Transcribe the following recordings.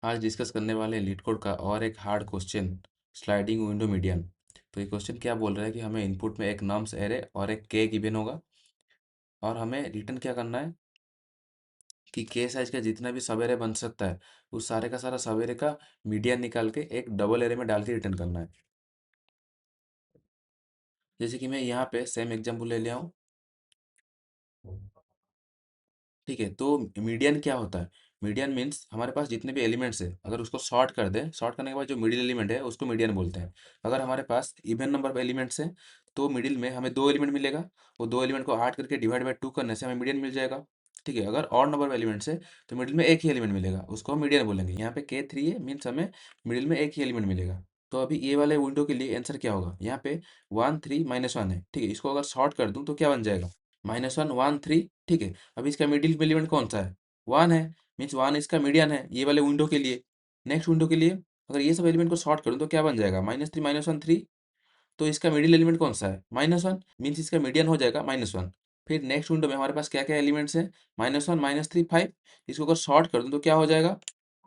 आज डिस्कस करने वाले हैं लीड कोड का और एक hard question, sliding window median. तो ये क्वेश्चन क्या बोल रहा है कि हमें इनपुट में एक नम्स एरे और एक के गिवन होगा और हमें रिटर्न क्या करना है कि के साइज का जितना भी सब एरे बन सकता है उस सारे का सारा सब एरे का मीडियन निकाल के एक डबल एरे में डाल के रिटर्न करना है। जैसे कि मैं यहाँ पे सेम एग्जाम्पल ले लिया हूँ। ठीक है, तो मीडियन क्या होता है? मीडियन मीन्स हमारे पास जितने भी एलिमेंट्स है अगर उसको सॉर्ट कर दे, सॉर्ट करने के बाद जो मिडिल एलिमेंट है उसको मीडियन बोलते हैं। अगर हमारे पास इवन नंबर ऑफ एलिमेंट्स है तो मिडिल में हमें दो एलिमेंट मिलेगा। वो दो एलिमेंट को ऐड करके डिवाइड बाई टू करने से हमें मीडियन मिल जाएगा। ठीक है, अगर और नंबर ऑफ एलिमेंट्स है तो मिडिल में एक ही एलिमेंट मिलेगा, उसको हम मीडियन बोलेंगे। यहाँ पे के थ्री है मीन्स हमें मिडिल में एक ही एलिमेंट मिलेगा। तो अभी ये वाले विंडो के लिए आंसर क्या होगा? यहाँ पे वन थ्री माइनस वन है। ठीक है, इसको अगर शॉर्ट कर दूँ तो क्या बन जाएगा? Minus one one three. ठीक है, अभी इसका मिडिल एलिमेंट कौन सा है? वन है, मीन्स वन इसका मीडियन है ये वाले विंडो के लिए। नेक्स्ट विंडो के लिए अगर ये सब एलिमेंट को सॉर्ट करूँ तो क्या बन जाएगा? Minus three minus one three. तो इसका मिडिल एलिमेंट कौन सा है? माइनस वन, मीन्स इसका मीडियन हो जाएगा माइनस वन। फिर नेक्स्ट विंडो में हमारे पास क्या क्या एलिमेंट्स हैं? Minus one minus three five. इसको अगर शॉर्ट कर दूँ तो क्या हो जाएगा?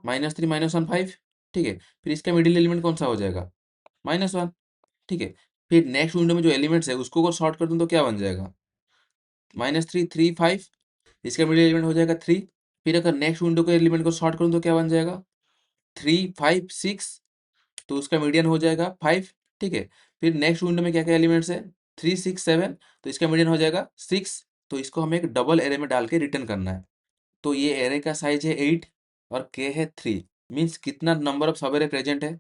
Minus three minus one five. ठीक है, फिर इसका मिडिल एलिमेंट कौन सा हो जाएगा? Minus one. ठीक है, फिर नेक्स्ट विंडो में जो एलिमेंट्स है उसको अगर शॉर्ट कर दूँ तो क्या बन जाएगा? Minus three three five. इसका मिडिल एलिमेंट हो जाएगा थ्री। फिर अगर नेक्स्ट विंडो के एलिमेंट को शॉर्ट करूँ तो क्या बन जाएगा? Three five six. तो उसका मीडियन हो जाएगा फाइव। ठीक है, फिर नेक्स्ट विंडो में क्या क्या एलिमेंट्स है? Three six seven. तो इसका मीडियन हो जाएगा सिक्स। तो इसको हमें एक डबल एरे में डाल के रिटर्न करना है। तो ये एरे का साइज है एट और के है थ्री। मीन्स कितना number of subarray present है?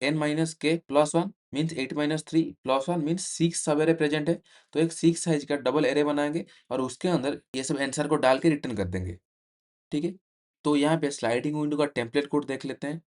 N minus K plus one means eight minus three plus one means six subarray present है। तो एक सिक्स साइज का डबल एरे बनाएंगे और उसके अंदर ये सब आंसर को डाल के रिटर्न कर देंगे। ठीक है, तो यहाँ पे स्लाइडिंग विंडो का टेम्पलेट कोड देख लेते हैं।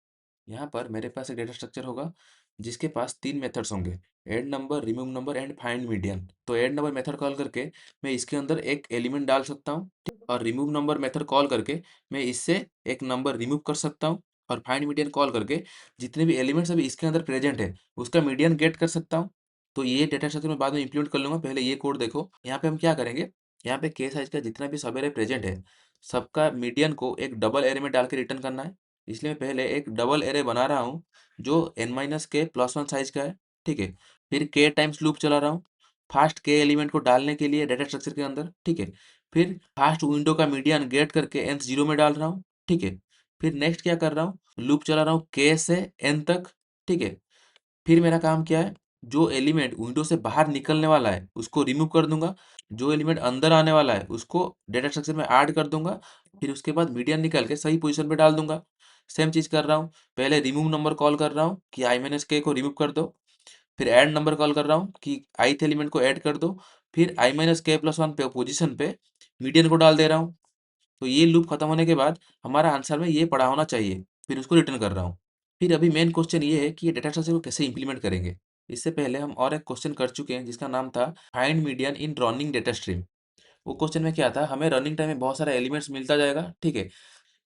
यहाँ पर मेरे पास एक डेटा स्ट्रक्चर होगा जिसके पास तीन मेथड्स होंगे, add number, remove number and find median. तो ऐड नंबर मेथड कॉल करके मैं इसके अंदर एक एलिमेंट डाल सकता हूँ और रिमूव नंबर मेथड कॉल करके मैं इससे एक नंबर रिमूव कर सकता हूँ और फाइंड मीडियन कॉल करके जितने भी एलिमेंट्स अभी इसके अंदर प्रेजेंट है उसका मीडियन गेट कर सकता हूँ। तो ये डेटा स्ट्रक्चर मैं बाद में इंप्लीमेंट कर लूंगा, पहले ये कोड देखो। यहाँ पे हम क्या करेंगे? यहाँ पे के साइज का जितना भी सब एरे प्रेजेंट है सबका मीडियन को एक डबल एरे में डाल के रिटर्न करना है। इसलिए मैं पहले एक डबल एरे बना रहा हूँ जो N minus K plus one size का है। ठीक है, फिर के टाइम्स लूप चला रहा हूँ फास्ट के एलिमेंट को डालने के लिए डेटा स्ट्रक्चर के अंदर। ठीक है, फिर फास्ट विंडो का मीडियन गेट करके एन जीरो में डाल रहा हूँ। ठीक है, फिर नेक्स्ट क्या कर रहा हूँ? लूप चला रहा हूँ के से एन तक। ठीक है, फिर मेरा काम क्या है? जो एलिमेंट विंडो से बाहर निकलने वाला है उसको रिमूव कर दूंगा, जो एलिमेंट अंदर आने वाला है उसको डेटा स्ट्रक्चर में ऐड कर दूंगा। फिर उसके बाद मीडियन निकाल के सही पोजीशन पे डाल दूंगा। सेम चीज कर रहा हूँ, पहले रिमूव नंबर कॉल कर रहा हूँ कि आई माइनस के को रिमूव कर दो। फिर ऐड नंबर कॉल कर रहा हूँ कि ith एलिमेंट को ऐड कर दो। फिर आई माइनस के प्लस वन पे पोजिशन पे मीडियन को डाल दे रहा हूँ। तो ये लूप खत्म होने के बाद हमारा आंसर में ये पड़ा होना चाहिए, फिर उसको रिटर्न कर रहा हूँ। फिर अभी मेन क्वेश्चन ये है कि ये डेटा स्ट्रक्चर को कैसे इंप्लीमेंट करेंगे। इससे पहले हम और एक क्वेश्चन कर चुके हैं जिसका नाम था फाइंड मीडियन इन रनिंग डेटा स्ट्रीम। वो क्वेश्चन में क्या था? हमें रनिंग टाइम में बहुत सारे एलिमेंट्स मिलता जाएगा। ठीक है,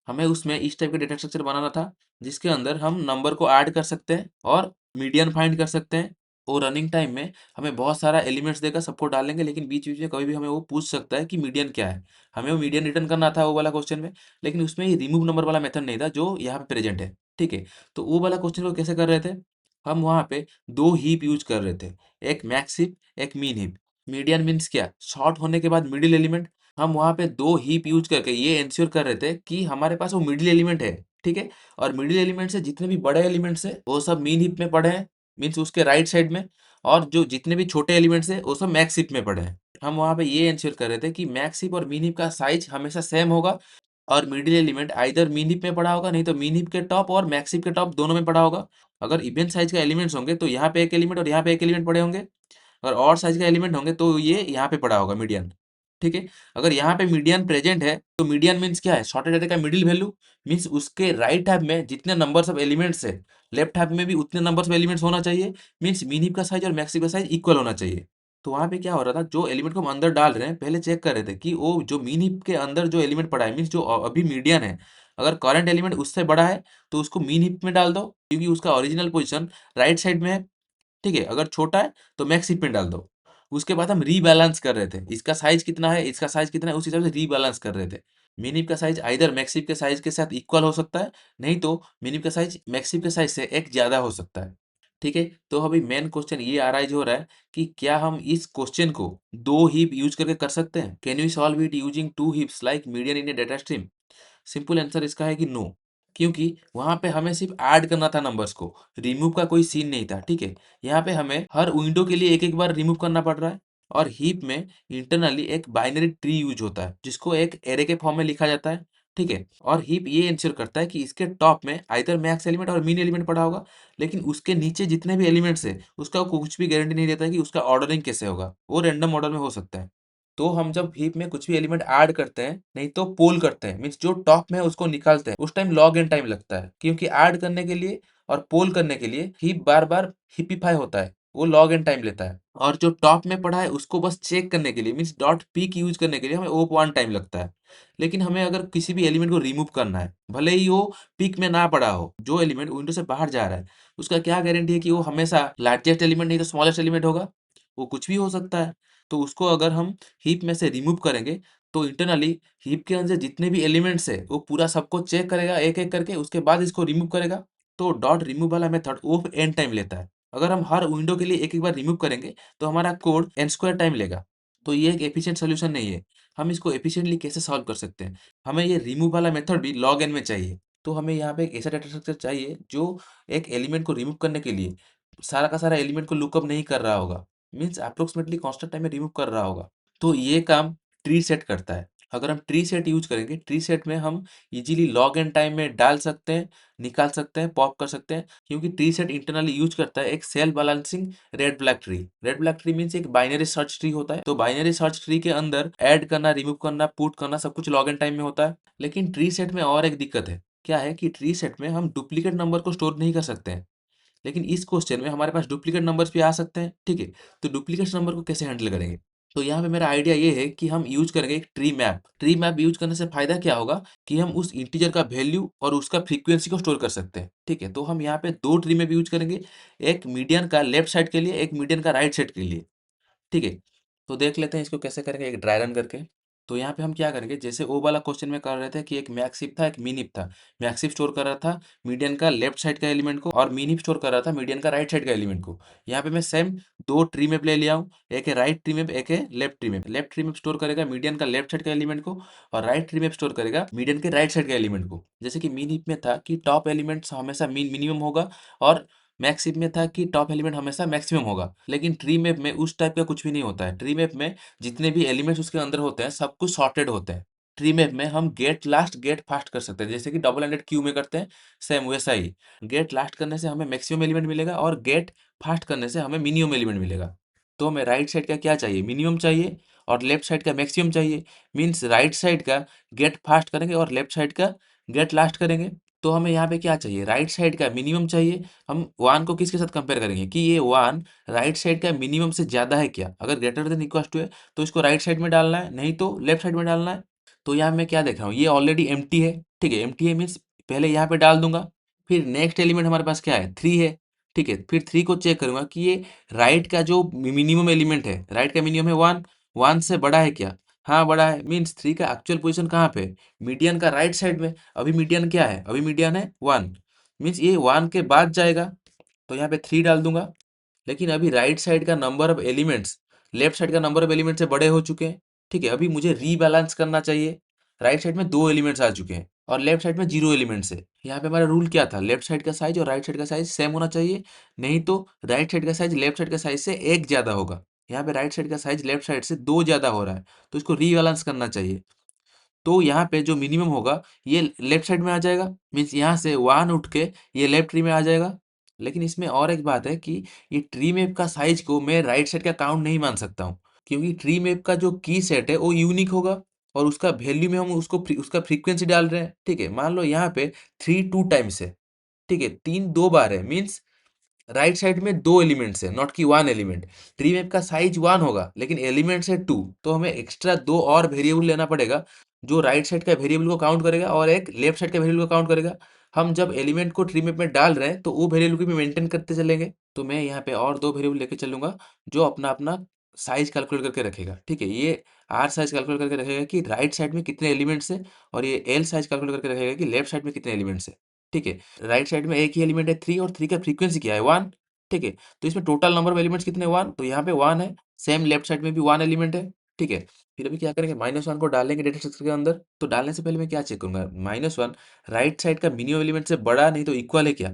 हमें उसमें इस टाइप का डेटा स्ट्रक्चर बनाना था जिसके अंदर हम नंबर को ऐड कर सकते हैं और मीडियन फाइंड कर सकते हैं। और रनिंग टाइम में हमें बहुत सारा एलिमेंट्स देकर सबको डालेंगे, लेकिन बीच बीच में कभी भी हमें वो पूछ सकता है कि मीडियन क्या है। हमें वो मीडियन रिटर्न करना था वो वाला क्वेश्चन में, लेकिन उसमें ये रिमूव नंबर वाला मेथड नहीं था जो यहाँ पे प्रेजेंट है। ठीक है, तो वो वाला क्वेश्चन को कैसे कर रहे थे? हम वहाँ पे दो हीप यूज कर रहे थे, एक मैक्स हीप एक मीन हीप। मीडियन मीन्स क्या? शॉर्ट होने के बाद मिडिल एलिमेंट। हम वहाँ पे दो हीप यूज करके ये इंश्योर कर रहे थे कि हमारे पास वो मिडिल एलिमेंट है। ठीक है, और मिडिल एलिमेंट से जितने भी बड़े एलिमेंट्स है वो सब मीन हीप में पड़े हैं, मीन्स उसके राइट साइड में। और जो जितने भी छोटे एलिमेंट्स है वो सब मैक्स हीप में पड़े हैं। हम वहाँ पे ये इंश्योर कर रहे थे कि मैक्स हीप और मीन हीप का साइज हमेशा सेम होगा और middle element either mean heap में पड़ा होगा नहीं तो मीन हीप के टॉप और मैक्स हीप के टॉप दोनों में पड़ा होगा। अगर इवन साइज का एलिमेंट्स होंगे तो यहाँ पे एक एलिमेंट और यहाँ पे एक एलिमेंट पड़े होंगे। अगर और साइज का एलिमेंट होंगे तो ये यहाँ पे पड़ा होगा मीडियन। ठीक है, अगर यहाँ पे मीडियन प्रेजेंट है तो मीडियन मीन्स क्या है? सॉर्टेड एरे का मिडिल वैल्यू। मीन्स उसके राइट हैफ में जितने नंबर्स ऑफ एलिमेंट्स है लेफ्ट हैफ में भी उतने नंबर्स ऑफ एलिमेंट्स होना चाहिए। मीन्स मिन हीप का साइज और मैक्स हीप का साइज इक्वल होना चाहिए। तो वहाँ पे क्या हो रहा था? जो एलिमेंट को हम अंदर डाल रहे हैं पहले चेक कर रहे थे कि वो जो मिन हीप के अंदर जो एलिमेंट पड़ा है मीन्स जो अभी मीडियन है, अगर करंट एलिमेंट उससे बड़ा है तो उसको मिन हीप में डाल दो क्योंकि उसका ओरिजिनल पोजिशन राइट साइड में है। ठीक है, अगर छोटा है तो मैक्स हीप में डाल दो। उसके बाद हम रीबैलेंस कर रहे थे, इसका साइज कितना है इसका साइज कितना है उस हिसाब से रीबैलेंस कर रहे थे। मिनिव का साइज आइदर मैक्सिव के साइज के साथ इक्वल हो सकता है, नहीं तो मिनिव का साइज मैक्सिव के साइज से एक ज़्यादा हो सकता है। ठीक है, तो अभी मेन क्वेश्चन ये अराइज हो रहा है कि क्या हम इस क्वेश्चन को दो हीप यूज करके कर सकते हैं? Can we solve it using two heaps like median in a data stream? Simple answer इसका है कि नो। क्योंकि वहां पे हमें सिर्फ ऐड करना था नंबर्स को, रिमूव का कोई सीन नहीं था। ठीक है, यहाँ पे हमें हर विंडो के लिए एक एक बार रिमूव करना पड़ रहा है। और हीप में इंटरनली एक बाइनरी ट्री यूज होता है जिसको एक एरे के फॉर्म में लिखा जाता है। ठीक है, और हीप ये इंश्योर करता है कि इसके टॉप में आइदर मैक्स एलिमेंट और मिन एलिमेंट पड़ा होगा, लेकिन उसके नीचे जितने भी एलिमेंट्स है उसका कुछ भी गारंटी नहीं देता है कि उसका ऑर्डरिंग कैसे होगा, वो रैंडम ऑर्डर में हो सकता है। तो हम जब हीप में कुछ भी एलिमेंट ऐड करते हैं, नहीं तो पोल करते हैं, मीन्स जो टॉप में है उसको निकालते हैं, उस टाइम लॉग एन टाइम लगता है, क्योंकि ऐड करने के लिए और पोल करने के लिए हीप बार बार हिपिफाई होता है, वो लॉग एन टाइम लेता है। और जो टॉप में पड़ा है उसको बस चेक करने के लिए, मीन्स डॉट पीक यूज करने के लिए हमें ओ वन टाइम लगता है। लेकिन हमें अगर किसी भी एलिमेंट को रिमूव करना है, भले ही वो पीक में ना पड़ा हो, जो एलिमेंट विंडो से बाहर जा रहा है, उसका क्या गारंटी है कि वो हमेशा लार्जेस्ट एलिमेंट नहीं तो स्मॉलेस्ट एलिमेंट होगा? वो कुछ भी हो सकता है। तो उसको अगर हम हीप में से रिमूव करेंगे, तो इंटरनली हीप के अंदर जितने भी एलिमेंट्स है वो पूरा सबको चेक करेगा एक एक करके, उसके बाद इसको रिमूव करेगा। तो डॉट रिमूव वाला मेथड वो एन टाइम लेता है। अगर हम हर विंडो के लिए एक एक बार रिमूव करेंगे तो हमारा कोड एन स्क्वायर टाइम लेगा। तो ये एक एफिशिएंट सोल्यूशन नहीं है। हम इसको एफिशिएंटली कैसे सॉल्व कर सकते हैं? हमें ये रिमूव वाला मेथड भी लॉग एन में चाहिए। तो हमें यहाँ पे एक ऐसा डाटा स्ट्रक्चर चाहिए जो एक एलिमेंट को रिमूव करने के लिए सारा का सारा एलिमेंट को लुकअप नहीं कर रहा होगा, मीन्स अप्रोक्सीमेटली कांस्टेंट टाइम में रिमूव कर रहा होगा। तो ये काम ट्री सेट करता है। अगर हम ट्री सेट यूज करेंगे, ट्री सेट में हम इजीली लॉग एन टाइम में डाल सकते हैं, निकाल सकते हैं, पॉप कर सकते हैं, क्योंकि ट्री सेट इंटरनली यूज करता है एक self balancing red black tree. Red black tree means एक बाइनरी सर्च ट्री होता है। तो बाइनरी सर्च ट्री के अंदर ऐड करना, रिमूव करना, पुट करना सब कुछ लॉग एन टाइम में होता है। लेकिन ट्री सेट में और एक दिक्कत है। क्या है कि ट्री सेट में हम डुप्लीकेट नंबर को स्टोर नहीं कर सकते हैं। लेकिन इस क्वेश्चन में हमारे पास डुप्लीकेट नंबर्स भी आ सकते हैं। ठीक है, तो डुप्लीकेट नंबर को कैसे हैंडल करेंगे? तो यहाँ पे मेरा आइडिया ये है कि हम यूज करेंगे एक tree map. Tree map use करने से फायदा क्या होगा कि हम उस इंटीजर का वैल्यू और उसका फ्रीक्वेंसी को स्टोर कर सकते हैं। ठीक है, तो हम यहाँ पे दो ट्री मैप यूज करेंगे, एक मीडियन का लेफ्ट साइड के लिए, एक मीडियन का राइट साइड के लिए। ठीक है, तो देख लेते हैं इसको कैसे करेंगे एक ड्राई रन करके। तो यहाँ पे हम क्या करेंगे, जैसे ओ वाला क्वेश्चन में कर रहे थे कि एक मैक्सिफ था, एक मिनिफ था। मैक्सिफ स्टोर कर रहा था मीडियन का लेफ्ट साइड का एलिमेंट को, और मिनिफ स्टोर कर रहा था मीडियन का राइट साइड का एलिमेंट को। यहाँ पे मैं सेम दो ट्री मैप ले लिया हूँ, एक है राइट ट्री मैप, एक है left tree map. Left tree map store करेगा मीडियन का लेफ्ट साइड का एलिमेंट को, और राइट ट्री मैप स्टोर करेगा मीडियन के राइट साइड का एलिमेंट को। जैसे कि मिनिफ में था कि टॉप एलिमेंट हमेशा मिनिमम होगा, और मैक्सिफ में था कि टॉप एलिमेंट हमेशा मैक्सिमम होगा। लेकिन ट्री मैप में उस टाइप का कुछ भी नहीं होता है। ट्री मैप में जितने भी एलिमेंट्स उसके अंदर होते हैं सब कुछ सॉर्टेड होते हैं। ट्री मैप में हम गेट लास्ट गेट फास्ट कर सकते हैं, जैसे कि डबल एंडेड क्यू में करते हैं, सेम वैसा ही। गेट लास्ट करने से हमें मैक्सिमम एलिमेंट मिलेगा, और गेट फास्ट करने से हमें मिनिमम एलिमेंट मिलेगा। तो हमें राइट साइड का क्या चाहिए, मिनिमम चाहिए, और लेफ्ट साइड का मैक्सिमम चाहिए। मीन्स राइट साइड का गेट फास्ट करेंगे और लेफ्ट साइड का गेट लास्ट करेंगे। तो हमें यहाँ पे क्या चाहिए, राइट साइड का मिनिमम चाहिए। हम वन को किसके साथ कंपेयर करेंगे कि ये वन राइट साइड का मिनिमम से ज़्यादा है क्या? अगर ग्रेटर देन इक्वल टू है तो इसको राइट साइड में डालना है, नहीं तो लेफ्ट साइड में डालना है। तो यहाँ मैं क्या देख रहा हूँ, ये ऑलरेडी एम्प्टी है। ठीक है, एम्प्टी है मीन्स पहले यहाँ पे डाल दूंगा। फिर नेक्स्ट एलिमेंट हमारे पास क्या है, थ्री है। ठीक है, फिर थ्री को चेक करूंगा कि ये राइट का जो मिनिमम एलिमेंट है, राइट का मिनिमम है वन, वन से बड़ा है क्या? हाँ बड़ा है, मीन्स थ्री का एक्चुअल पोजिशन कहाँ पे? मीडियन का राइट साइड में। अभी मीडियन क्या है, अभी मीडियन है वन, मीन्स ये वन के बाद जाएगा। तो यहाँ पे थ्री डाल दूंगा। लेकिन अभी राइट साइड का number of elements left side का नंबर ऑफ एलिमेंट से बड़े हो चुके हैं। ठीक है, अभी मुझे रीबैलेंस करना चाहिए। राइट साइड में दो एलिमेंट्स आ चुके हैं और लेफ्ट साइड में जीरो एलिमेंट्स है। यहाँ पे हमारा रूल क्या था, लेफ्ट साइड का साइज और राइट साइड का साइज सेम होना चाहिए, नहीं तो राइट साइड का साइज लेफ्ट साइड का साइज से एक ज्यादा होगा। यहाँ पे राइट साइड का साइज लेफ्ट साइड से दो ज्यादा हो रहा है, तो इसको रीबैलेंस करना चाहिए। तो यहाँ पे जो मिनिमम होगा ये लेफ्ट साइड में आ जाएगा, मीन्स यहाँ से वन उठ के ये लेफ्ट ट्री में आ जाएगा। लेकिन इसमें और एक बात है कि ये ट्री मैप का साइज को मैं राइट साइड का काउंट नहीं मान सकता हूँ, क्योंकि ट्री मैप का जो की सेट है वो यूनिक होगा, और उसका वैल्यू में हम उसका फ्रीक्वेंसी डाल रहे हैं। ठीक है, मान लो यहाँ पे थ्री टू टाइम्स है। ठीक है, तीन दो बार है, मीन्स राइट साइड में दो एलिमेंट्स है, नॉट कि वन एलिमेंट। ट्री मैप का साइज वन होगा लेकिन एलिमेंट्स है टू, तो हमें एक्स्ट्रा दो और वेरिएबल लेना पड़ेगा, जो राइट साइड का वेरिएबल को काउंट करेगा और एक लेफ्ट साइड का वेरिएबल को काउंट करेगा। हम जब एलिमेंट को ट्री मैप में डाल रहे हैं तो वो वेरिएबल को भी मेंटेन करते चलेंगे। तो मैं यहाँ पे और दो वेरिएबल लेके चलूंगा जो अपना अपना साइज कैलकुलेट करके रखेगा, ठीक है। ये आर साइज कैलकुलेट करके रखेगा कि राइट साइड में कितने एलिमेंट्स है, और ये एल साइज कैलकुलेट करके रखेगा कि लेफ्ट साइड में कितने एलिमेंट्स है, ठीक है। राइट साइड में एक ही एलिमेंट है 3, और 3 का फ्रीक्वेंसी क्या है 1, ठीक है। तो इसमें टोटल नंबर ऑफ एलिमेंट्स कितने 1, तो यहाँ पे 1 है। सेम लेफ्ट साइड में भी 1 एलिमेंट है, ठीक है। फिर अभी क्या करेंगे, -1 को डालेंगे डेटा स्ट्रक्चर के अंदर। तो डालने से पहले मैं क्या चेक करूंगा, -1 राइट साइड का मिनिमम एलिमेंट से बड़ा नहीं तो इक्वल है क्या।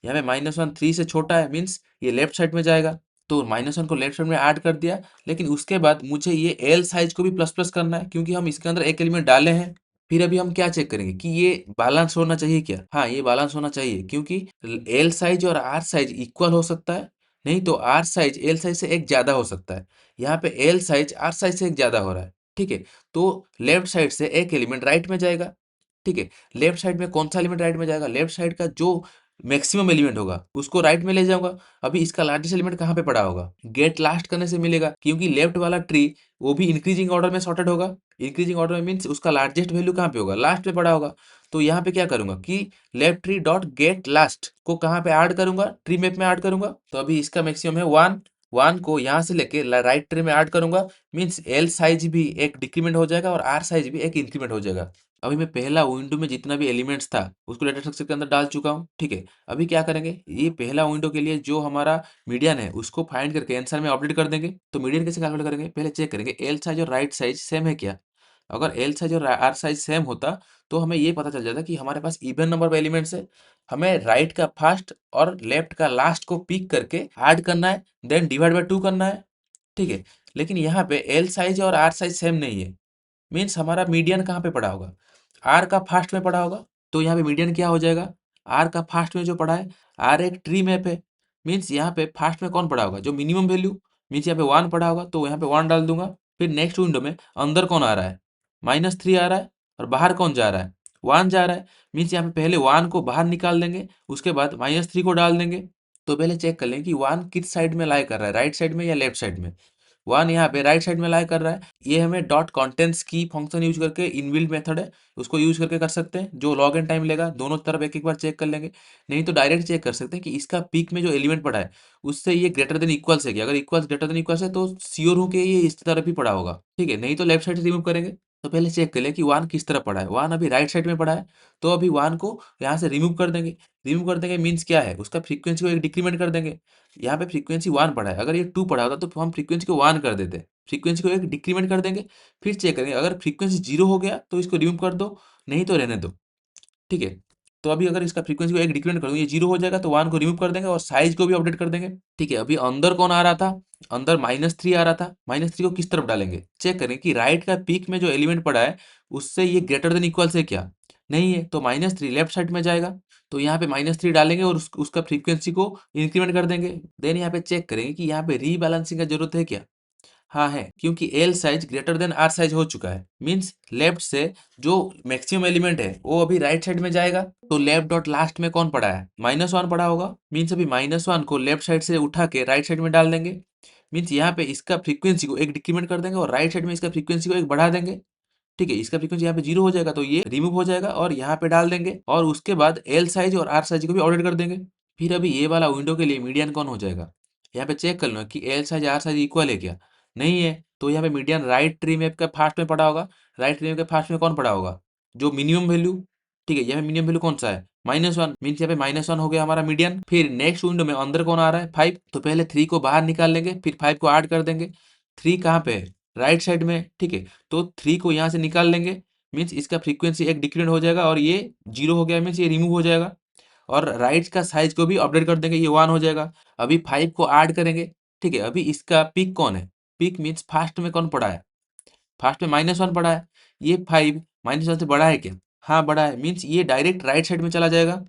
यहाँ पे -1 3 से छोटा है, मीन्स ये लेफ्ट साइड में जाएगा। तो -1 को लेफ्ट साइड में ऐड कर दिया, लेकिन उसके बाद मुझे ये एल साइज को भी प्लस प्लस करना है, क्योंकि हम इसके अंदर एक एलिमेंट डाले हैं। फिर अभी हम क्या चेक करेंगे कि ये बैलेंस होना चाहिए क्या। हाँ, ये बैलेंस होना चाहिए, क्योंकि एल साइज और आर साइज इक्वल हो सकता है, नहीं तो आर साइज एल साइज से एक ज्यादा हो सकता है। यहाँ पे एल साइज आर साइज से एक ज्यादा हो रहा है, ठीक है। तो लेफ्ट साइड से एक एलिमेंट राइट में जाएगा, ठीक है। लेफ्ट साइड में कौन सा एलिमेंट राइट में जाएगा, लेफ्ट साइड का जो मैक्सिमम एलिमेंट होगा उसको राइट में ले जाऊंगा। अभी इसका लार्जेस्ट एलिमेंट कहाँ पे पड़ा होगा, गेट लास्ट करने से मिलेगा, क्योंकि लेफ्ट वाला ट्री वो भी इंक्रीजिंग ऑर्डर में सॉर्टेड होगा। इंक्रीजिंग ऑर्डर में मीन्स उसका लार्जेस्ट वैल्यू कहाँ पे होगा, लास्ट पे पड़ा होगा। तो यहाँ पे क्या करूंगा कि left tree dot gate last को कहाँ पे ऐड करूंगा, ट्री मैप में ऐड करूंगा। तो अभी इसका मैक्सिमम है 1, 1 को यहाँ से लेके राइट ट्री में ऐड करूंगा, मीन्स एल साइज भी एक डिक्रीमेंट हो जाएगा और आर साइज भी एक इंक्रीमेंट हो जाएगा। अभी मैं पहला विंडो में जितना भी एलिमेंट्स था उसको डेटा स्ट्रक्चर के अंदर डाल चुका हूँ, ठीक है। अभी क्या करेंगे, ये पहला विंडो के लिए जो हमारा मीडियन है उसको फाइंड करके आंसर में अपडेट कर देंगे। तो मीडियन कैसे कैलकुलेट करेंगे, पहले चेक करेंगे एल साइज और राइट साइज सेम है क्या। अगर एल साइज और आर साइज सेम होता तो हमें ये पता चल जाता कि हमारे पास इवन नंबर ऑफ एलिमेंट्स है। हमें राइट का फर्स्ट और लेफ्ट का लास्ट को पिक करके ऐड करना है, देन डिवाइड बाय 2 करना है, ठीक है। लेकिन यहाँ पे एल साइज और आर साइज सेम नहीं है, मीन्स हमारा मीडियन कहाँ पे पड़ा होगा, आर का फास्ट में पड़ा होगा। तो यहाँ पे मीडियन क्या हो जाएगा, आर का फास्ट में जो पड़ा है, आर एक ट्री मैप है, मीन्स यहाँ पे फास्ट में कौन पड़ा होगा, जो मिनिमम वैल्यू, मीन्स यहाँ पे 1 पड़ा होगा, तो यहाँ पे 1 डाल दूंगा। फिर नेक्स्ट विंडो में अंदर कौन आ रहा है, -3 आ रहा है, और बाहर कौन जा रहा है, 1 जा रहा है। मीन्स यहाँ पे पहले 1 को बाहर निकाल देंगे, उसके बाद -3 को डाल देंगे। तो पहले चेक कर लें कि 1 किस साइड में लाई कर रहा है, राइट साइड में या लेफ्ट साइड में। 1 यहाँ पे राइट साइड में लाई कर रहा है। ये हमें डॉट कॉन्टेंट्स की फंक्शन यूज करके, इनबिल्ट मेथड है, उसको यूज करके कर सकते हैं, जो लॉग एन टाइम लेगा। दोनों तरफ एक एक बार चेक कर लेंगे, नहीं तो डायरेक्ट चेक कर सकते हैं कि इसका पीक में जो एलिमेंट पड़ा है उससे ये ग्रेटर देन इक्वल्स है क्या। अगर इक्वल्स ग्रेटर देन इक्वल्स है तो श्योर हूँ कि ये इस तरफ ही पड़ा होगा, ठीक है। नहीं तो लेफ्ट साइड से रिमूव करेंगे। तो पहले चेक कर ले कि 1 किस तरफ पड़ा है, 1 अभी राइट साइड में पड़ा है। तो अभी 1 को यहाँ से रिमूव कर देंगे। रिमूव कर देंगे मीन्स क्या है, उसका फ्रीक्वेंसी को एक डिक्रीमेंट कर देंगे। यहाँ पे फ्रीक्वेंसी 1 पड़ा है, अगर ये 2 पड़ा होता तो हम फ्रीक्वेंसी को 1 कर देते, फ्रीक्वेंसी को एक डिक्रीमेंट कर देंगे। फिर चेक करेंगे, अगर फ्रीक्वेंसी 0 हो गया तो इसको रिमूव कर दो, नहीं तो रहने दो, ठीक है। तो अभी अगर इसका फ्रीक्वेंसी को एक डिक्रीमेंट कर दूं, ये 0 हो जाएगा, तो 1 को रिमूव कर देंगे और साइज को भी अपडेट कर देंगे, ठीक है। अभी अंदर कौन आ रहा था, अंदर -3 आ रहा था। -3 को किस तरफ डालेंगे, चेक करें कि राइट का पीक में जो एलिमेंट पड़ा है उससे ये ग्रेटर देन इक्वल से क्या, नहीं है, तो -3 लेफ्ट साइड में जाएगा। तो यहाँ पे -3 डालेंगे और उसका फ्रीक्वेंसी को इंक्रीमेंट कर देंगे। देन यहाँ पे चेक करेंगे कि यहाँ पे रीबैलेंसिंग का जरूरत है क्या। हाँ है, क्योंकि L size greater than R size हो चुका है, मीन्स लेफ्ट से जो मैक्सिमम एलिमेंट है वो अभी राइट साइड में जाएगा। तो लेफ्ट डॉट लास्ट में कौन पड़ा है, -1 पड़ा होगा, मीन्स अभी -1 को लेफ्ट साइड से उठा के राइट साइड में डाल देंगे। मीन्स यहाँ पे इसका फ्रीक्वेंसी को एक डिक्रीमेंट कर देंगे और राइट साइड में इसका फ्रीक्वेंसी को एक बढ़ा देंगे, ठीक है। इसका फ्रीक्वेंसी यहाँ पे 0 हो जाएगा, तो ये रिमूव हो जाएगा और यहाँ पे डाल देंगे, और उसके बाद एल साइज और आर साइज को भी ऑर्डर कर देंगे। फिर अभी ये वाला विंडो के लिए मीडियन कौन हो जाएगा, यहाँ पे चेक कर लो कि L size R size equal है क्या, नहीं है। तो यहाँ पे मीडियन राइट ट्री मैप का फास्ट में पड़ा होगा। राइट ट्री मैप के फास्ट में कौन पड़ा होगा, जो मिनिमम वैल्यू, ठीक है। यहाँ पे मिनिमम वैल्यू कौन सा है, -1, मीन्स यहाँ पे -1 हो गया हमारा मीडियन। फिर नेक्स्ट विंडो में अंदर कौन आ रहा है, 5। तो पहले 3 को बाहर निकाल लेंगे, फिर 5 को ऐड कर देंगे। 3 कहाँ पे है, राइट साइड में, ठीक है। तो 3 को यहाँ से निकाल लेंगे, मीन्स इसका फ्रीक्वेंसी एक डिक्रीमेंट हो जाएगा और ये 0 हो गया, मीन्स ये रिमूव हो जाएगा। और राइट का साइज को भी अपडेट कर देंगे, ये 1 हो जाएगा। अभी 5 को ऐड करेंगे, ठीक है। अभी इसका पीक कौन है, पीक मीन्स फास्ट में कौन पड़ा है, फास्ट में -1 पड़ा है। ये 5 -1 से बड़ा है क्या, हाँ बड़ा है, मीन्स ये डायरेक्ट राइट साइड में चला जाएगा।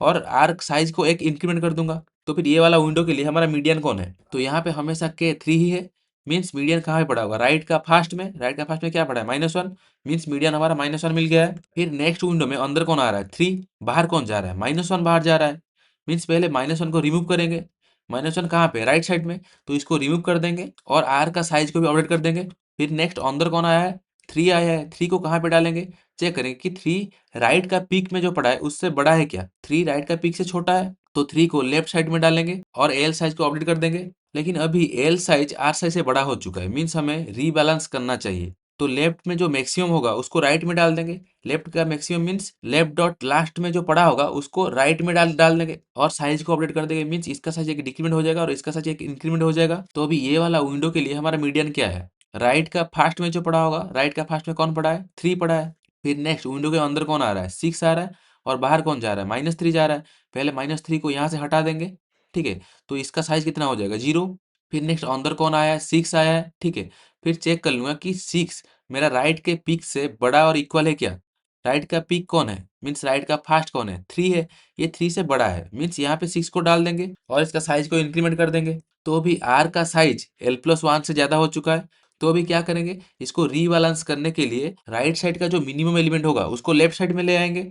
और आर्क साइज को एक इंक्रीमेंट कर दूंगा। तो फिर ये वाला विंडो के लिए हमारा मीडियन कौन है, तो यहाँ पे हमेशा के 3 ही है, मीन्स मीडियन कहाँ पे पड़ा होगा, राइट का फास्ट में। राइट का फास्ट में क्या पड़ा है, -1, मीन्स मीडियन हमारा -1 मिल गया है। फिर नेक्स्ट विंडो में अंदर कौन आ रहा है, 3, बाहर कौन जा रहा है, -1 बाहर जा रहा है। मीन्स पहले -1 को रिमूव करेंगे, -1 कहाँ पे, राइट साइड में, तो इसको रिमूव कर देंगे और आर का साइज को भी अपडेट कर देंगे। फिर नेक्स्ट अंदर कौन आया है, 3 आया है। 3 को कहाँ पे डालेंगे, चेक करेंगे कि 3 राइट का पीक में जो पड़ा है उससे बड़ा है क्या, 3 राइट का पीक से छोटा है, तो 3 को लेफ्ट साइड में डालेंगे और एल साइज को अपडेट कर देंगे। लेकिन अभी एल साइज आर साइज से बड़ा हो चुका है, मीन्स हमें रीबैलेंस करना चाहिए। तो लेफ्ट में जो मैक्सिमम होगा उसको राइट में डाल देंगे। लेफ्ट का maximum means left dot last में जो पड़ा होगा उसको राइट में डाल डाल देंगे और साइज को अपडेट कर देंगे। मीन्स इसका साइज एक डिक्रीमेंट हो जाएगा और इसका साइज एक इंक्रीमेंट हो जाएगा। तो अभी ये वाला विंडो के लिए हमारा मीडियन क्या है, राइट का फास्ट में जो पड़ा होगा, राइट का फास्ट में कौन पड़ा है, 3 पड़ा है। फिर नेक्स्ट विंडो के अंदर कौन आ रहा है, 6 आ रहा है और बाहर कौन जा रहा है, -3 जा रहा है। पहले -3 को यहाँ से हटा देंगे, ठीक है। तो इसका साइज कितना हो जाएगा, 0। फिर नेक्स्ट अंदर कौन आया है, 6 आया है, ठीक है। फिर चेक कर लूंगा कि 6 मेरा राइट के पीक से बड़ा और इक्वल है क्या। राइट का पीक कौन है, मीन्स राइट का फास्ट कौन है, 3 है। ये 3 से बड़ा है, मीन्स यहाँ पे 6 को डाल देंगे और इसका साइज को इंक्रीमेंट कर देंगे। तो अभी आर का साइज l+1 से ज्यादा हो चुका है। तो अभी क्या करेंगे, इसको रीबैलेंस करने के लिए राइट साइड का जो मिनिमम एलिमेंट होगा उसको लेफ्ट साइड में ले आएंगे,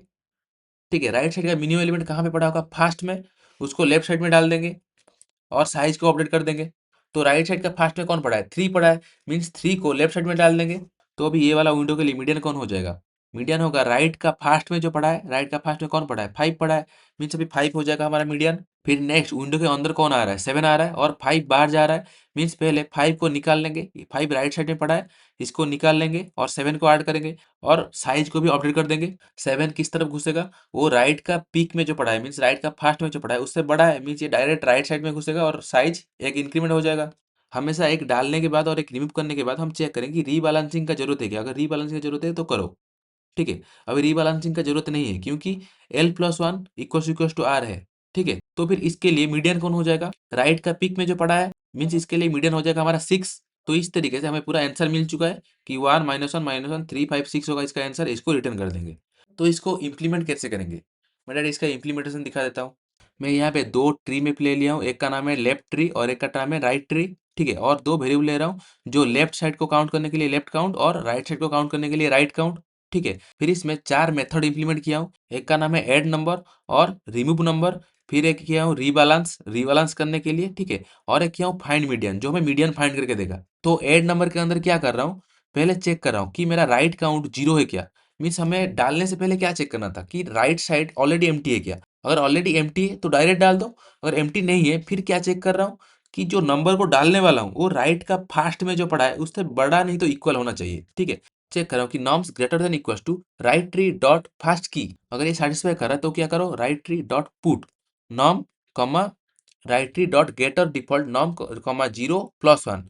ठीक है। राइट साइड का मिनिमम एलिमेंट कहाँ पे पड़ा होगा, फास्ट में, उसको लेफ्ट साइड में डाल देंगे और साइज को अपडेट कर देंगे। तो राइट साइड का फास्ट में कौन पड़ा है, 3 पड़ा है, मीन्स 3 को लेफ्ट साइड में डाल देंगे। तो अभी ये वाला विंडो के लिए मीडियन कौन हो जाएगा, मीडियन होगा राइट का फास्ट में जो पड़ा है, राइट का फास्ट में कौन पड़ा है, 5 पड़ा है, मीन्स अभी 5 हो जाएगा हमारा मीडियन। फिर नेक्स्ट विंडो के अंदर कौन आ रहा है, 7 आ रहा है और 5 बाहर जा रहा है, मीन्स पहले 5 को निकाल लेंगे, 5 राइट साइड में पड़ा है, इसको निकाल लेंगे और 7 को ऐड करेंगे और साइज को भी अपडेट कर देंगे। 7 किस तरफ घुसेगा, वो राइट का पीक में जो पड़ा है, मीन्स राइट का फास्ट में जो पड़ा है उससे बड़ा है, मीन्स ये डायरेक्ट राइट साइड में घुसेगा और साइज एक इंक्रीमेंट हो जाएगा। हमेशा एक डालने के बाद और एक रिमूव करने के बाद हम चेक करें कि रीबैलेंसिंग का जरूरत है क्या। अगर रीबैलेंसिंग की जरूरत है तो करो, ठीक है। अभी रीबैलेंसिंग का जरूरत नहीं है क्योंकि l+1 = r है, ठीक है। तो फिर इसके लिए मीडियन कौन हो जाएगा, राइट का पिक में जो पड़ा है, मीन्स इसके लिए मीडियन हो जाएगा हमारा 6। तो इस तरीके से हमें पूरा आंसर मिल चुका है कि 1 - 1 - 1 3 5 6 होगा इसका आंसर। इसको रिटर्न कर देंगे। तो इसको इम्प्लीमेंट कैसे करेंगे, मैं डायरेक्ट इसका इम्प्लीमेंटेशन दिखा देता हूँ। मैं यहाँ पे 2 ट्री में ले लिया हूँ, एक का नाम है लेफ्ट ट्री और एक का नाम है राइट ट्री, ठीक है। और 2 वेरिएबल ले रहा हूँ, जो लेफ्ट साइड को काउंट करने के लिए लेफ्ट काउंट और राइट साइड को काउंट करने के लिए राइट काउंट, ठीक है। फिर इसमें 4 मेथड इंप्लीमेंट किया हूँ, एक का नाम है ऐड नंबर और रिमूव नंबर। फिर एक किया हूँ रीबैलेंस, रीबैलेंस करने के लिए, ठीक है। और एक किया हूँ फाइंड मीडियन, जो हमें मीडियन फाइंड करके देगा। तो ऐड नंबर के अंदर क्या कर रहा हूँ, पहले चेक कर रहा हूँ कि मेरा राइट काउंट 0 है क्या। मीन्स हमें डालने से पहले क्या चेक करना था कि राइट साइड ऑलरेडी एम्प्टी है क्या। अगर ऑलरेडी एम्प्टी है तो डायरेक्ट डाल दो, अगर एम्प्टी नहीं है फिर क्या चेक कर रहा हूँ कि जो नंबर को डालने वाला हूँ वो राइट का फास्ट में जो पड़ा है उससे बड़ा नहीं तो इक्वल होना चाहिए, ठीक है। चेक कर रहा हूँ कि norms greater than equals to right tree dot first की। अगर ये सेटिस्फाई कर रहा है तो क्या करो, right tree dot put norm comma right tree dot get or default norm comma 0+1।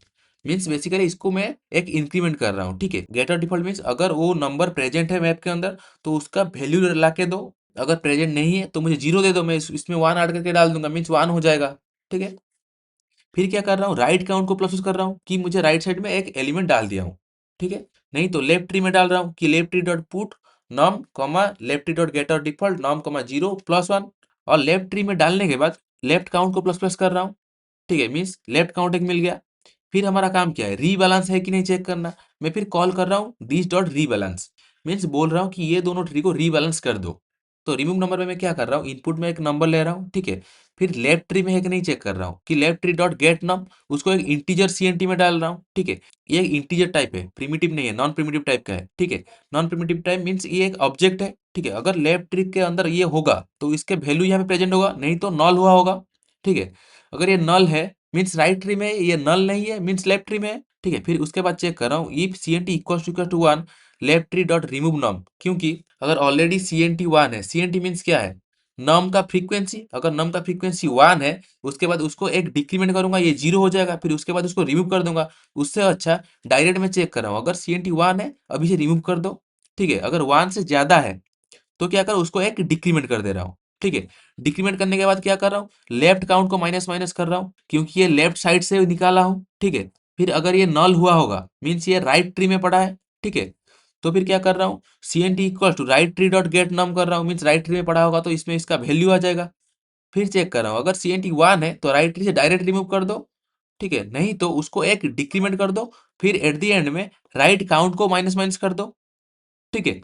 Means basically इसको मैं एक इंक्रीमेंट कर रहा हूँ, ठीक है। गेटर डिफॉल्ट मीन्स अगर वो नंबर प्रेजेंट है मैप के अंदर तो उसका वैल्यू ला के दो, अगर प्रेजेंट नहीं है तो मुझे 0 दे दो, मैं इसमें 1 ऐड करके डाल दूंगा, मीन्स 1 हो जाएगा, ठीक है। फिर क्या कर रहा हूँ, राइट काउंट को प्रोसेस कर रहा हूँ कि मुझे राइट साइड में एक एलिमेंट डाल दिया हूँ, ठीक है। नहीं तो लेफ्ट ट्री में डाल रहा हूँ कि left tree dot put num comma left tree dot get or default num comma 0+1। और लेफ्ट ट्री में डालने के बाद लेफ्ट काउंट को प्लस प्लस कर रहा हूँ, ठीक है। मीन्स लेफ्ट काउंट एक मिल गया। फिर हमारा काम क्या है, रीबैलेंस है कि नहीं चेक करना। मैं फिर कॉल कर रहा हूँ दिस डॉट रीबैलेंस, मीन्स बोल रहा हूँ कि ये दोनों ट्री को रीबैलेंस कर दो। तो रिमूव नंबर में मैं क्या कर रहा हूँ, इनपुट में एक नंबर ले रहा हूँ, ठीक है। फिर लेफ्ट ट्री में है कि नहीं चेक कर रहा हूँ कि लेफ्ट ट्री डॉट गेट नम, उसको एक इंटीजर सीएनटी में डाल रहा हूँ, ठीक है। ये एक इंटीजर टाइप है, प्रिमिटिव नहीं है, नॉन प्रिमिटिव टाइप का है, ठीक है। नॉन प्रिमिटिव टाइप मीन्स ये एक ऑब्जेक्ट है, ठीक है। अगर लेफ्ट ट्री के अंदर ये होगा तो इसके वैल्यू यहाँ पे प्रेजेंट होगा, नहीं तो नॉल हुआ होगा, ठीक है। अगर ये नल है मीन्स राइट ट्री में, ये नल नहीं है मीन्स लेफ्ट ट्री में है, ठीक है। फिर उसके बाद चेक कर रहा हूँ if C N T equal to 1 left tree dot remove num, क्योंकि अगर ऑलरेडी सी एन टी 1 है, सी एन टी मीन्स क्या है, नम का फ्रीक्वेंसी। अगर नम का फ्रीक्वेंसी 1 है उसके बाद उसको एक डिक्रीमेंट करूंगा, ये 0 हो जाएगा, फिर उसके बाद उसको रिमूव कर दूंगा। उससे अच्छा डायरेक्ट में चेक कर रहा हूँ, अगर सी एन टी 1 है अभी से रिमूव कर दो, ठीक है। अगर 1 से ज्यादा है तो क्या कर उसको एक डिक्रीमेंट कर दे रहा हूँ, ठीक है। डिक्रीमेंट करने के बाद क्या कर रहा हूँ, लेफ्ट काउंट को माइनस माइनस कर रहा हूँ क्योंकि ये लेफ्ट साइड से निकाला हूँ, ठीक है। फिर अगर ये नल हुआ होगा मीन्स ये राइट ट्री में पड़ा है, ठीक है। तो फिर क्या कर रहा हूँ, C N T equal to right tree dot get num कर रहा हूँ, मीन्स राइट ट्री में पड़ा होगा तो इसमें इसका वैल्यू आ जाएगा। फिर चेक कर रहा हूँ, अगर सी एन टी 1 है तो राइट ट्री से डायरेक्ट रिमूव कर दो, ठीक है। नहीं तो उसको एक डिक्रीमेंट कर दो, फिर एट द एंड में राइट काउंट को माइनस माइनस कर दो, ठीक है।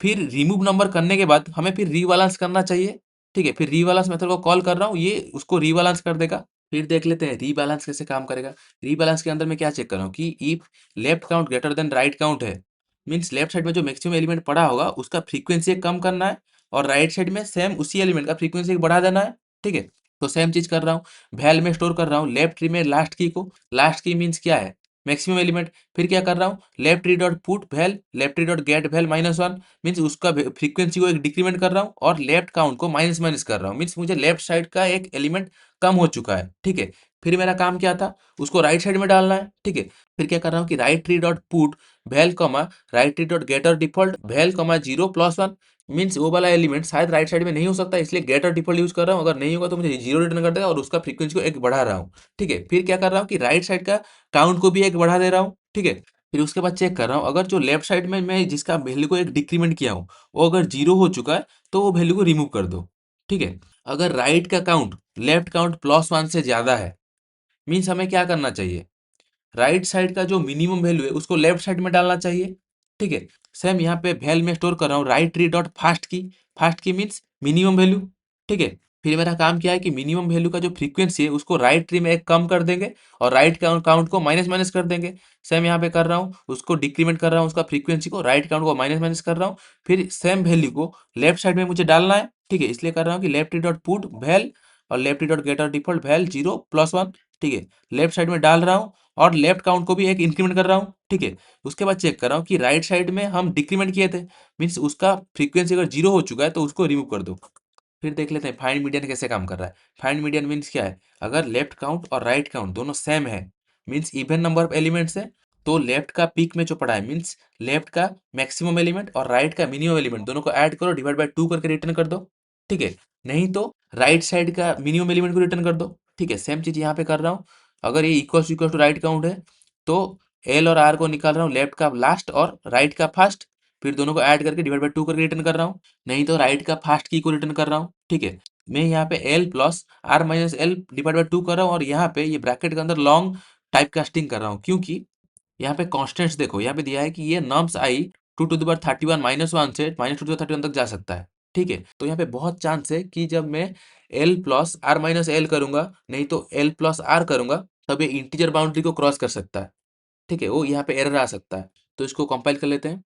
फिर रिमूव नंबर करने के बाद हमें फिर रीबैलेंस करना चाहिए, ठीक है। फिर रीबैलेंस मेथड को कॉल कर रहा हूँ, ये उसको रीबैलेंस कर देगा। फिर देख लेते हैं रीबैलेंस कैसे काम करेगा। रीबैलेंस के अंदर मैं क्या चेक कर रहा हूँ कि if left count greater than right count है, मीन्स लेफ्ट साइड में जो मैक्सिमम एलिमेंट पड़ा होगा उसका फ्रीक्वेंसी कम करना है और राइट साइड में सेम उसी एलिमेंट का फ्रीक्वेंसी बढ़ा देना है, ठीक है। तो सेम चीज कर रहा हूँ, वैल में स्टोर कर रहा हूँ लेफ्ट ट्री में लास्ट की को। लास्ट की मीन्स क्या है, मैक्सिमम एलिमेंट। फिर क्या कर रहा हूँ, left tree dot put val, left tree dot get val -1 means उसका फ्रीक्वेंसी को एक डिक्रीमेंट कर रहा हूँ और लेफ्ट काउंट को माइनस माइनस कर रहा हूँ, मीन्स मुझे लेफ्ट साइड का एक एलिमेंट कम हो चुका है। ठीक है, फिर मेरा काम क्या था, उसको राइट साइड में डालना है। ठीक है, फिर क्या कर रहा हूँ कि right tree dot put val comma right tree dot get or default val comma 0 + 1 means वो वाला एलिमेंट शायद राइट साइड में नहीं हो सकता, इसलिए गेटर डिफॉल्ट यूज कर रहा हूँ। अगर नहीं होगा तो मुझे 0 रिटर्न कर देगा और उसका फ्रीक्वेंसी को एक बढ़ा रहा हूँ। ठीक है, फिर क्या कर रहा हूँ कि राइट साइड का काउंट को भी एक बढ़ा दे रहा हूँ। ठीक है, फिर उसके बाद चेक कर रहा हूँ, अगर जो लेफ्ट साइड में मैं जिसका वैल्यू को एक डिक्रीमेंट किया हूँ वो अगर 0 हो चुका है तो वो वैल्यू को रिमूव कर दो। ठीक है, अगर राइट का काउंट लेफ्ट काउंट +1 से ज्यादा है मीन्स हमें क्या करना चाहिए, राइट साइड का जो मिनिमम वैल्यू है उसको लेफ्ट साइड में डालना चाहिए। ठीक है, सेम यहाँ पे वैल में स्टोर कर रहा हूँ राइट ट्री डॉट फास्ट की मीन्स मिनिमम वैल्यू। ठीक है, फिर मेरा काम क्या है कि मिनिमम वैल्यू का जो फ्रीक्वेंसी है उसको राइट ट्री में एक कम कर देंगे और राइट काउंट को माइनस माइनस कर देंगे। सेम यहाँ पे कर रहा हूँ, उसको डिक्रीमेंट कर रहा हूँ, उसका फ्रीक्वेंसी को राइट काउंट को माइनस माइनस कर रहा हूँ। फिर सेम वैल्यू को लेफ्ट साइड में मुझे डालना है। ठीक है, इसलिए कर रहा हूँ कि left tree dot put val और left tree dot get or default val 0 + 1। ठीक है, लेफ्ट साइड में डाल रहा हूँ और लेफ्ट काउंट को भी एक इंक्रीमेंट कर रहा हूँ। ठीक है, उसके बाद चेक कर रहा हूँ कि राइट साइड में हम डिक्रीमेंट किए थे, मीन्स उसका फ्रीक्वेंसी अगर 0 हो चुका है तो उसको रिमूव कर दो। फिर देख लेते हैं फाइंड मीडियन कैसे काम कर रहा है। फाइंड मीडियन मीन्स क्या है, अगर लेफ्ट काउंट और राइट काउंट दोनों सेम है means even number of elements है, तो लेफ्ट का पीक में जो पड़ा है मीन्स लेफ्ट का मैक्सिमम एलिमेंट और राइट का मिनिमम एलिमेंट दोनों को ऐड करो, डिवाइड बाय 2 करके रिटर्न कर दो। ठीक है, नहीं तो राइट साइड का मिनिमम एलिमेंट को रिटर्न कर दो। ठीक है, सेम चीज यहाँ पे कर रहा हूँ, अगर ये इक्वल टू राइट काउंट है तो एल और आर को निकाल रहा हूँ, लेफ्ट का लास्ट और राइट का फर्स्ट, फिर दोनों को ऐड करके डिवाइड बाय 2 करके रिटर्न कर रहा हूँ। नहीं तो राइट का फास्ट की को रिटर्न कर रहा हूँ। ठीक है, मैं यहाँ पे L plus R minus L divide by 2 कर रहा हूँ और यहाँ पे ये ब्रैकेट के अंदर लॉन्ग टाइप कास्टिंग कर रहा हूँ, क्योंकि यहाँ पे कॉन्स्टेंट्स देखो, यहाँ पे दिया है कि ये nums I 2 to the power 31 -1 से -2 to the 31 तक जा सकता है। ठीक है, तो यहाँ पे बहुत चांस है कि जब मैं L plus R minus L करूंगा, नहीं तो एल प्लस आर करूंगा, तब ये इंटीजर बाउंड्री को क्रॉस कर सकता है। ठीक है, वो यहाँ पे एरर आ सकता है, तो इसको कंपाइल कर लेते हैं।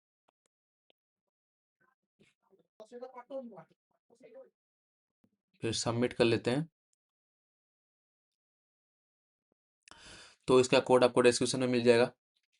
फिर सबमिट कर लेते हैं। तो इसका कोड आपको डिस्क्रिप्शन में मिल जाएगा।